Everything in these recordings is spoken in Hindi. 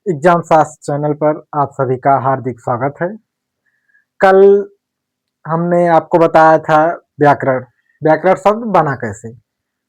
एग्जाम शास्त्र चैनल पर आप सभी का हार्दिक स्वागत है। कल हमने आपको बताया था व्याकरण। व्याकरण शब्द बना कैसे?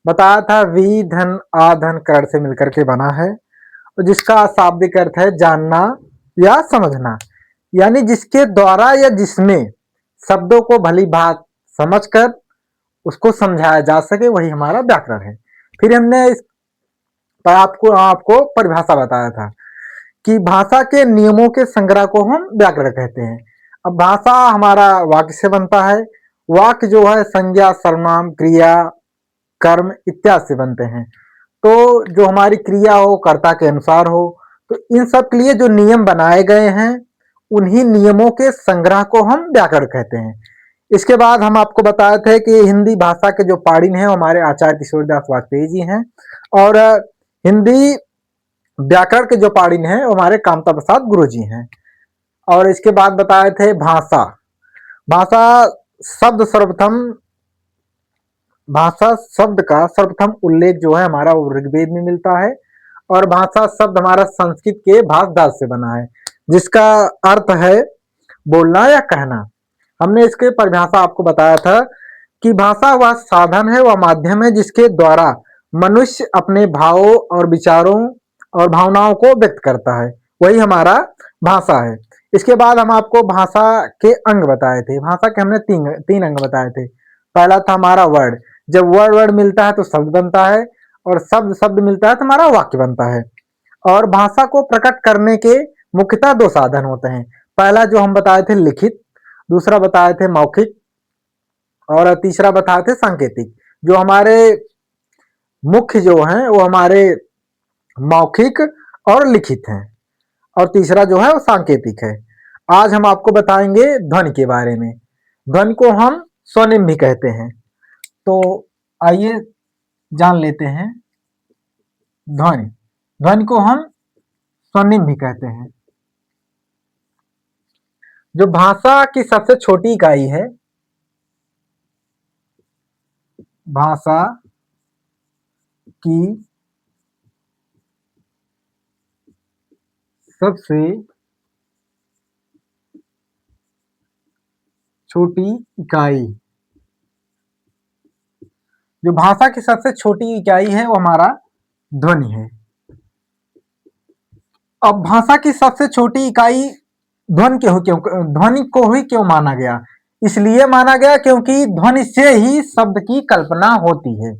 बताया था वी धन आ धन कर्ण से मिलकर के बना है और जिसका शाब्दिक अर्थ है जानना या समझना, यानी जिसके द्वारा या जिसमें शब्दों को भली भांति समझकर उसको समझाया जा सके, वही हमारा व्याकरण है। फिर हमने इस पर आपको आपको परिभाषा बताया था कि भाषा के नियमों के संग्रह को हम व्याकरण कहते हैं। अब भाषा हमारा वाक्य से बनता है। वाक्य जो है संज्ञा, सर्वनाम, क्रिया, कर्म इत्यादि से बनते हैं। तो जो हमारी क्रिया हो कर्ता के अनुसार हो, तो इन सब के लिए जो नियम बनाए गए हैं, उन्हीं नियमों के संग्रह को हम व्याकरण कहते हैं। इसके बाद हम आपको बताए थे कि हिंदी भाषा के जो पाणिनि हैं वो हमारे आचार्य किशोरदास वाजपेयी जी हैं, और हिंदी व्याकरण के जो पाणिनि हैं वो हमारे कामता प्रसाद गुरु जी हैं। और इसके बाद बताए थे भाषा। भाषा शब्द सर्वप्रथम भाषा शब्द का सर्वप्रथम उल्लेख जो है हमारा वो ऋग्वेद में मिलता है, और भाषा शब्द हमारा संस्कृत के भाष धातु से बना है, जिसका अर्थ है बोलना या कहना। हमने इसके परिभाषा आपको बताया था कि भाषा वह साधन है, वह माध्यम है जिसके द्वारा मनुष्य अपने भावों और विचारों और भावनाओं को व्यक्त करता है, वही हमारा भाषा है। इसके बाद हम आपको भाषा के अंग बताए थे। भाषा के हमने तीन तीन अंग बताए थे। पहला था हमारा वर्ड। जब वर्ड वर्ड मिलता है तो शब्द बनता है, और शब्द शब्द मिलता है तो हमारा वाक्य बनता है। और भाषा को प्रकट करने के मुख्यतः दो साधन होते हैं। पहला जो हम बताए थे लिखित, दूसरा बताए थे मौखिक, और तीसरा बताए थे सांकेतिक। जो हमारे मुख्य जो हैं वो हमारे मौखिक और लिखित हैं, और तीसरा जो है वो सांकेतिक है। आज हम आपको बताएंगे ध्वनि के बारे में। ध्वनि को हम स्वनिम भी कहते हैं। तो आइए जान लेते हैं ध्वनि। ध्वनि को हम स्वनिम भी कहते हैं। जो भाषा की सबसे छोटी इकाई है, भाषा की सबसे छोटी इकाई, जो भाषा की सबसे छोटी इकाई है वो हमारा ध्वनि है। अब भाषा की सबसे छोटी इकाई ध्वनि को ही क्यों माना गया? इसलिए माना गया क्योंकि ध्वनि से ही शब्द की कल्पना होती है।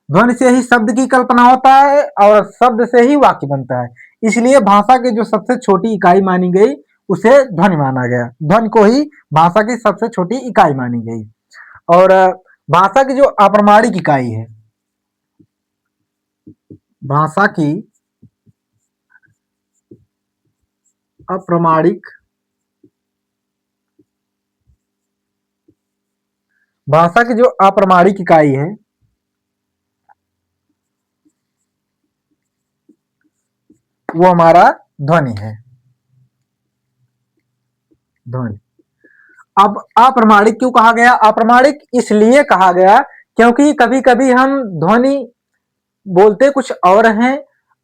ध्वनि से ही शब्द की कल्पना होता है और शब्द से ही वाक्य बनता है। इसलिए भाषा की जो सबसे छोटी इकाई मानी गई उसे ध्वनि माना गया। ध्वनि को ही भाषा की सबसे छोटी इकाई मानी गई। और भाषा की जो अप्रमाणिक इकाई है, भाषा की अप्रमाणिक भाषा की जो अप्रमाणिक इकाई है वो हमारा ध्वनि है। ध्वनि। अब अप्रमाणिक क्यों कहा गया? अप्रमाणिक इसलिए कहा गया क्योंकि कभी कभी हम ध्वनि बोलते कुछ और हैं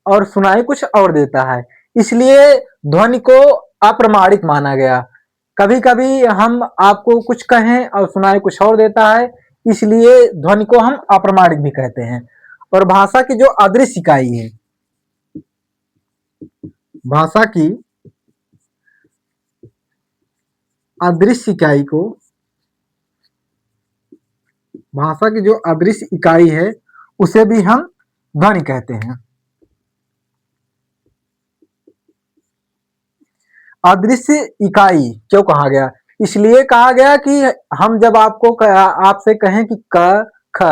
और सुनाई कुछ और देता है, इसलिए ध्वनि को अप्रमाणिक माना गया। कभी कभी हम आपको कुछ कहें और सुनाई कुछ और देता है, इसलिए ध्वनि को हम अप्रमाणिक भी कहते हैं। और भाषा की जो अदृश्य इकाई है, भाषा की अदृश्य इकाई को, भाषा की जो अदृश्य इकाई है उसे भी हम ध्वनि कहते हैं। अदृश्य इकाई क्यों कहा गया? इसलिए कहा गया कि हम जब आपसे कहें कि क ख,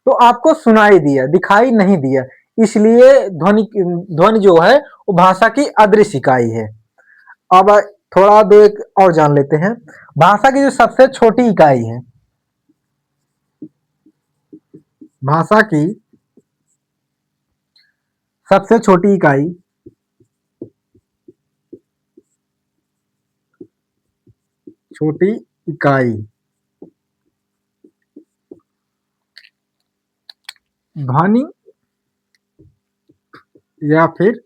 तो आपको सुनाई दिया, दिखाई नहीं दिया, इसलिए ध्वनि ध्वनि जो है वो भाषा की अदृश्य इकाई है। अब थोड़ा दो एक और जान लेते हैं। भाषा की जो सबसे छोटी इकाई है, भाषा की सबसे छोटी इकाई, छोटी इकाई ध्वनि या फिर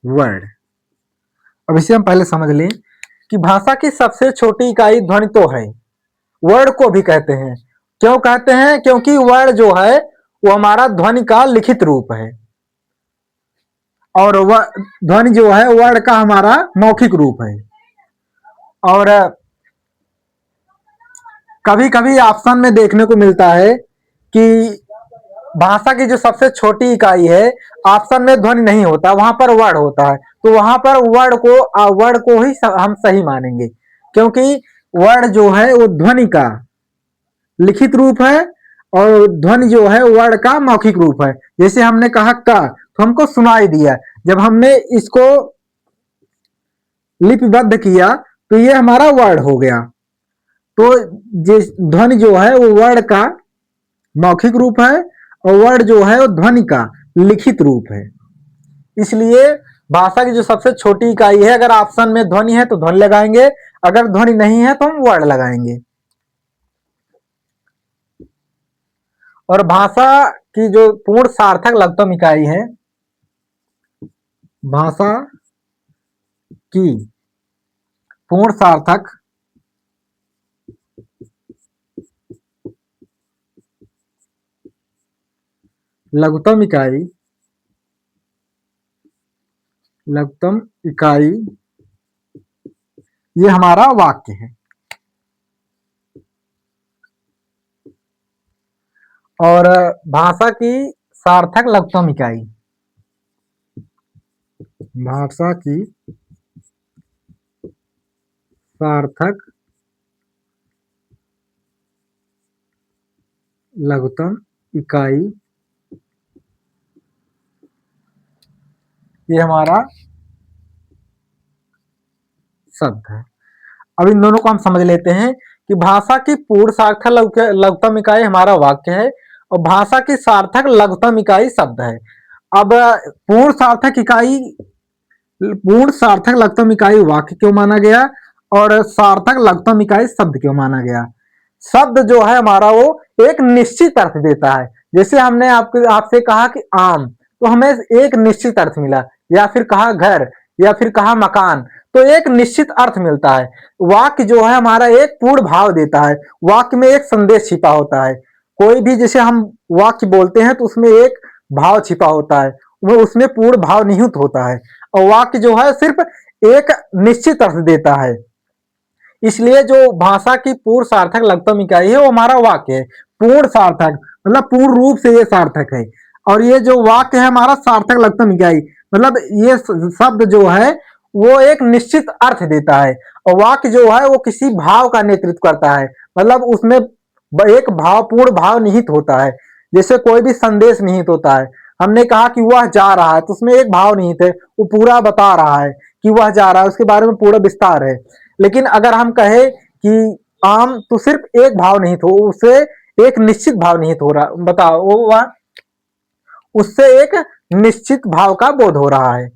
वर्ड। अब इसे हम पहले समझ लें कि भाषा की सबसे छोटी इकाई ध्वनि तो है, वर्ड को भी कहते हैं। क्यों कहते हैं? क्योंकि वर्ड जो है वो हमारा ध्वनि का लिखित रूप है, और वह ध्वनि जो है वर्ड का हमारा मौखिक रूप है। और कभी कभी ऑप्शन में देखने को मिलता है कि भाषा की जो सबसे छोटी इकाई है, ऑप्शन में ध्वनि नहीं होता, वहां पर वर्ड होता है। तो वहां पर वर्ड को ही हम सही मानेंगे, क्योंकि वर्ड जो है वो ध्वनि का लिखित रूप है, और ध्वनि जो है वर्ड का मौखिक रूप है। जैसे हमने कहा का, तो हमको सुनाई दिया, जब हमने इसको लिपिबद्ध किया तो ये हमारा वर्ड हो गया। तो ध्वनि जो है वो वर्ड का मौखिक रूप है, और वर्ड जो है वो ध्वनि का लिखित रूप है। इसलिए भाषा की जो सबसे छोटी इकाई है, अगर ऑप्शन में ध्वनि है तो ध्वनि लगाएंगे, अगर ध्वनि नहीं है तो हम वर्ड लगाएंगे। और भाषा की जो पूर्ण सार्थक लघुत्तम इकाई है, भाषा की पूर्ण सार्थक लघुत्तम इकाई ये हमारा वाक्य है। और भाषा की सार्थक लघुत्तम इकाई, भाषा की सार्थक लघुत्तम इकाई ये हमारा शब्द है। अब इन दोनों को हम समझ लेते हैं कि भाषा की पूर्ण सार्थक लघुत्तम इकाई हमारा वाक्य है, और भाषा की सार्थक लघुत्तम इकाई शब्द है। अब पूर्ण सार्थक लघुत्तम इकाई वाक्य क्यों माना गया, और सार्थक लघुत्तम इकाई शब्द क्यों माना गया? शब्द जो है हमारा वो एक निश्चित अर्थ देता है। जैसे हमने आपसे कहा कि आम, तो हमें एक निश्चित अर्थ मिला, या फिर कहा घर, या फिर कहा मकान, तो एक निश्चित अर्थ मिलता है। वाक्य जो है हमारा एक पूर्ण भाव देता है, वाक्य में एक संदेश छिपा होता है। कोई भी जैसे हम वाक्य बोलते हैं तो उसमें एक भाव छिपा होता है, वो उसमें पूर्ण भाव निहित होता है, और वाक्य जो है सिर्फ एक निश्चित अर्थ देता है। इसलिए जो भाषा की पूर्ण सार्थक लघुत्तम इकाई है वो हमारा वाक्य है। पूर्ण सार्थक मतलब पूर्ण रूप से ये सार्थक है, और ये जो वाक्य है हमारा सार्थक लघुत्तम इकाई, मतलब ये शब्द जो है वो एक निश्चित अर्थ देता है, और वाक्य जो है वो किसी भाव का नेतृत्व करता है, मतलब उसमें एक भाव पूर्ण भाव निहित होता है। जैसे कोई भी संदेश निहित होता है, हमने कहा कि वह जा रहा है, तो उसमें एक भाव निहित है, वो पूरा बता रहा है कि वह जा रहा है, उसके बारे में पूरा विस्तार है। लेकिन अगर हम कहे कि आम, तो सिर्फ एक भाव निहित हो, उससे एक निश्चित भाव निहित हो रहा, बताओ वो उससे एक निश्चित भाव का बोध हो रहा है।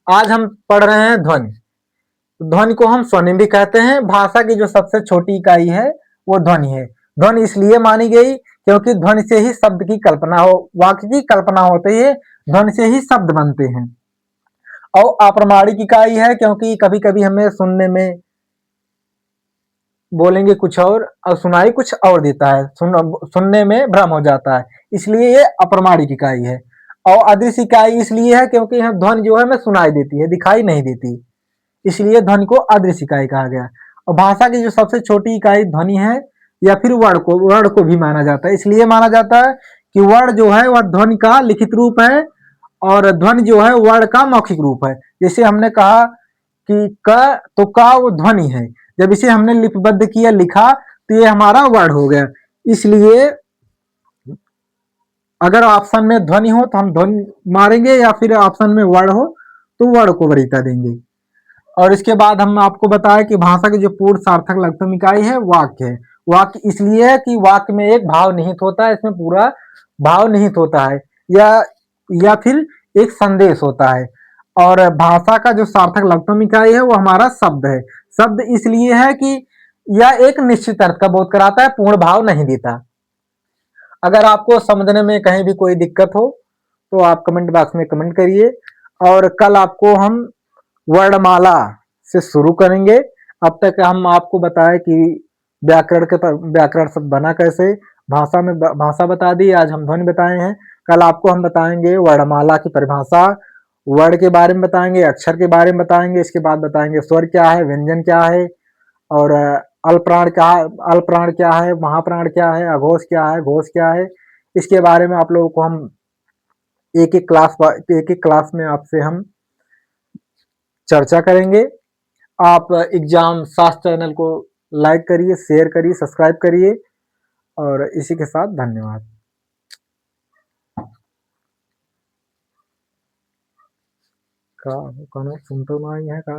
आज हम पढ़ रहे हैं ध्वनि। ध्वनि को हम स्वनिम भी कहते हैं। भाषा की जो सबसे छोटी इकाई है वो ध्वनि है। ध्वनि इसलिए मानी गई क्योंकि ध्वनि से ही शब्द की कल्पना हो, वाक्य की कल्पना होती है, ध्वनि से ही शब्द बनते हैं। और अप्रमाणिक इकाई है क्योंकि कभी कभी हमें सुनने में बोलेंगे कुछ और सुनाई कुछ और देता है, सुनने में भ्रम हो जाता है, इसलिए ये अप्रमाणिक इकाई है। और अदृश्य इकाई इसलिए है क्योंकि यह ध्वनि जो है हमें सुनाई देती है, दिखाई नहीं देती, इसलिए ध्वनि को अदृश्य इकाई कहा गया। और भाषा की जो सबसे छोटी इकाई ध्वनि है, या फिर वर्ण को भी माना जाता है। इसलिए माना जाता है कि वर्ण जो है वह ध्वनि का लिखित रूप है, और ध्वनि जो है वर्ण का मौखिक रूप है। जैसे हमने कहा कि क, तो का वो ध्वनि है, जब इसे हमने लिपिबद्ध किया, लिखा, तो ये हमारा वर्ड हो गया। इसलिए अगर ऑप्शन में ध्वनि हो तो हम ध्वनि मारेंगे, या फिर ऑप्शन में वर्ड हो तो वर्ड को वरीयता देंगे। और इसके बाद हम आपको बताया कि भाषा की जो पूर्ण सार्थक लघुत्तम इकाई है वाक्य है। वाक्य इसलिए है कि वाक्य में एक भाव निहित होता है, इसमें पूरा भाव निहित होता है, या फिर एक संदेश होता है। और भाषा का जो सार्थक लघुत्तम इकाई है वो हमारा शब्द है। शब्द इसलिए है कि यह एक निश्चित अर्थ का बोध कराता है, पूर्ण भाव नहीं देता। अगर आपको समझने में कहीं भी कोई दिक्कत हो तो आप कमेंट बॉक्स में कमेंट करिए, और कल आपको हम वर्णमाला से शुरू करेंगे। अब तक हम आपको बताए कि व्याकरण शब्द बना कैसे, भाषा में भाषा बता दी, आज हम ध्वनि बताए हैं। कल आपको हम बताएंगे वर्णमाला की परिभाषा, वर्ण के बारे में बताएंगे, अक्षर के बारे में बताएंगे, इसके बाद बताएंगे स्वर क्या है, व्यंजन क्या है, और अल्पप्राण क्या है, महाप्राण क्या है, अघोष क्या है, घोष क्या है। इसके बारे में आप लोगों को हम एक एक क्लास में आपसे हम चर्चा करेंगे। आप एग्जाम शास्त्र चैनल को लाइक करिए, शेयर करिए, सब्सक्राइब करिए, और इसी के साथ धन्यवाद। का सुनते नहीं है का